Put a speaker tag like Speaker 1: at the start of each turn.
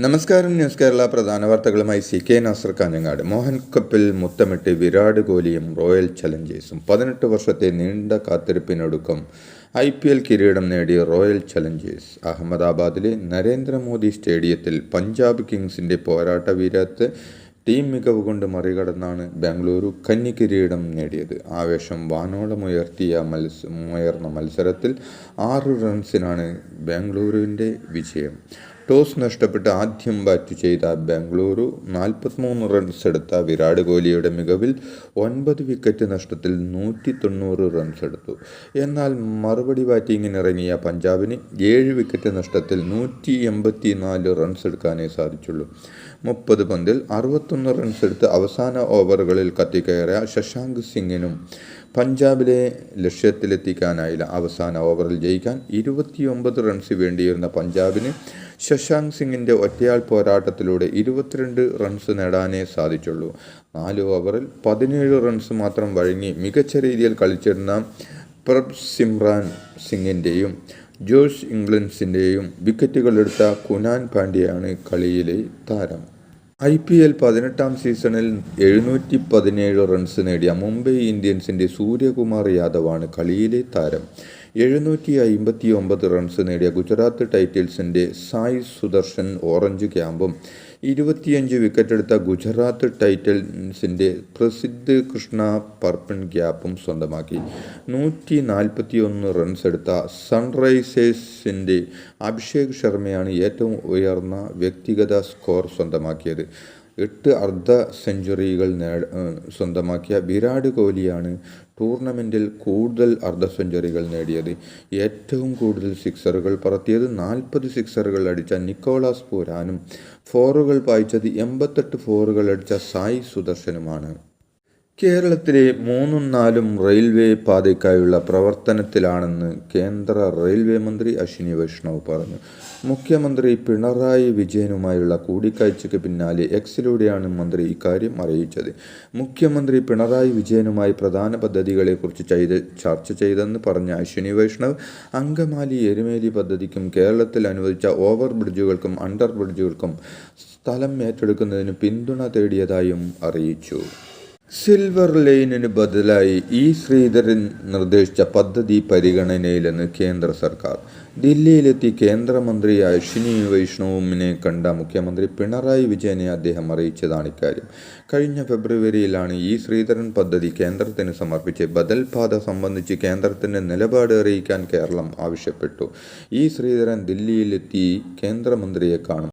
Speaker 1: നമസ്കാരം. ന്യൂസ് കേരള പ്രധാന വാർത്തകളുമായി CK നാസർ കാഞ്ഞങ്ങാട്. മോഹൻ കപ്പിൽ മുത്തമിട്ട് വിരാട് കോഹ്ലിയും റോയൽ ചലഞ്ചേഴ്സും 18 വർഷത്തെ നീണ്ട കാത്തിരിപ്പിനൊടുക്കം IPL കിരീടം നേടിയ റോയൽ ചലഞ്ചേഴ്സ് അഹമ്മദാബാദിലെ നരേന്ദ്രമോദി സ്റ്റേഡിയത്തിൽ പഞ്ചാബ് കിങ്സിൻ്റെ പോരാട്ട വീര്യത്തെ ടീം മികവ് കൊണ്ട് മറികടന്നാണ് ബാംഗ്ലൂരു കന്നി കിരീടം നേടിയത്. ആവേശം വാനോളമുയർന്ന മത്സരത്തിൽ 6 റൺസിനാണ് ബാംഗ്ലൂരുവിൻ്റെ വിജയം. ടോസ് നഷ്ടപ്പെട്ട് ആദ്യം ബാറ്റ് ചെയ്ത ബാംഗ്ലൂരു 43 റൺസ് എടുത്ത വിരാട് കോഹ്ലിയുടെ മികവിൽ 9 വിക്കറ്റ് നഷ്ടത്തിൽ 190 റൺസ് എടുത്തു. എന്നാൽ മറുപടി ബാറ്റിങ്ങിനിറങ്ങിയ പഞ്ചാബിന് 7 വിക്കറ്റ് നഷ്ടത്തിൽ 184 റൺസ് എടുക്കാനേ സാധിച്ചുള്ളൂ. 30 പന്തിൽ 61 റൺസ് എടുത്ത് അവസാന ഓവറുകളിൽ കത്തിക്കയറിയ ശശാങ്ക് സിംഗിനും പഞ്ചാബിലെ ലക്ഷ്യത്തിലെത്തിക്കാനായില്ല. അവസാന ഓവറിൽ ജയിക്കാൻ 29 റൺസ് വേണ്ടിയിരുന്ന പഞ്ചാബിന് ശശാങ്ക് സിംഗിൻ്റെ ഒറ്റയാൾ പോരാട്ടത്തിലൂടെ 22 റൺസ് നേടാനേ സാധിച്ചുള്ളൂ. 4 ഓവറിൽ 17 റൺസ് മാത്രം വഴങ്ങി മികച്ച രീതിയിൽ കളിച്ചിരുന്ന പ്രഭ്സിമ്രാൻ സിംഗിൻ്റെയും ജോഷ് ഇംഗ്ലൻസിൻ്റെയും വിക്കറ്റുകളെടുത്ത കുനാൻ പാണ്ഡ്യയാണ് കളിയിലെ താരം. IPL 18-ാം സീസണിൽ 717 റൺസ് നേടിയ മുംബൈ ഇന്ത്യൻസിൻ്റെ സൂര്യകുമാർ യാദവാണ് കളിയിലെ താരം. 759 റൺസ് നേടിയ ഗുജറാത്ത് ടൈറ്റൻസിൻ്റെ സായ് സുദർശൻ ഓറഞ്ച് ക്യാമ്പും 25 വിക്കറ്റെടുത്ത ഗുജറാത്ത് ടൈറ്റൻസിൻ്റെ പ്രസിദ്ധ് കൃഷ്ണ പർപ്പിൾ ക്യാപ്പും സ്വന്തമാക്കി. 141 റൺസ് എടുത്ത സൺറൈസേഴ്സിൻ്റെ അഭിഷേക് ശർമ്മയാണ് ഏറ്റവും ഉയർന്ന വ്യക്തിഗത സ്കോർ സ്വന്തമാക്കിയത്. 8 അർദ്ധ സെഞ്ചുറികൾ സ്വന്തമാക്കിയ വിരാട് കോഹ്ലിയാണ് ടൂർണമെൻറ്റിൽ കൂടുതൽ അർദ്ധ സെഞ്ചുറികൾ നേടിയത്. ഏറ്റവും കൂടുതൽ സിക്സറുകൾ പറത്തിയത് 40 സിക്സറുകൾ അടിച്ച നിക്കോളാസ് പൂരാനും ഫോറുകൾ പായിച്ചത് 88 ഫോറുകൾ അടിച്ച സായ് സുദർശനുമാണ്. കേരളത്തിലെ 3ഉം 4ഉം റെയിൽവേ പാതയ്ക്കായുള്ള പ്രവർത്തനത്തിലാണെന്ന് കേന്ദ്ര റെയിൽവേ മന്ത്രി അശ്വിനി വൈഷ്ണവ് പറഞ്ഞു. മുഖ്യമന്ത്രി പിണറായി വിജയനുമായുള്ള കൂടിക്കാഴ്ചയ്ക്ക് പിന്നാലെ എക്സിലൂടെയാണ് മന്ത്രി ഇക്കാര്യം അറിയിച്ചത്. മുഖ്യമന്ത്രി പിണറായി വിജയനുമായി പ്രധാന പദ്ധതികളെക്കുറിച്ച് ചർച്ച ചെയ്തെന്ന് പറഞ്ഞ അശ്വിനി വൈഷ്ണവ് അങ്കമാലി എരുമേലി പദ്ധതിക്കും കേരളത്തിൽ അനുവദിച്ച ഓവർ ബ്രിഡ്ജുകൾക്കും അണ്ടർ ബ്രിഡ്ജുകൾക്കും സ്ഥലം ഏറ്റെടുക്കുന്നതിന് പിന്തുണ തേടിയതായും അറിയിച്ചു. സിൽവർ ലൈനിന് ബദലായി ശ്രീധരൻ നിർദ്ദേശിച്ച പദ്ധതി പരിഗണനയിലെന്ന് കേന്ദ്ര സർക്കാർ. ദില്ലിയിലെത്തി കേന്ദ്രമന്ത്രി അശ്വിനി വൈഷ്ണവിനെ കണ്ട മുഖ്യമന്ത്രി പിണറായി വിജയനെ അദ്ദേഹം അറിയിച്ചതാണ് ഇക്കാര്യം. കഴിഞ്ഞ ഫെബ്രുവരിയിലാണ് ശ്രീധരൻ പദ്ധതി കേന്ദ്രത്തിന് സമർപ്പിച്ച് ബദൽ പാത സംബന്ധിച്ച് കേന്ദ്രത്തിൻ്റെ നിലപാട് അറിയിക്കാൻ കേരളം ആവശ്യപ്പെട്ടു. ശ്രീധരൻ ദില്ലിയിലെത്തി കേന്ദ്രമന്ത്രിയെ കാണും.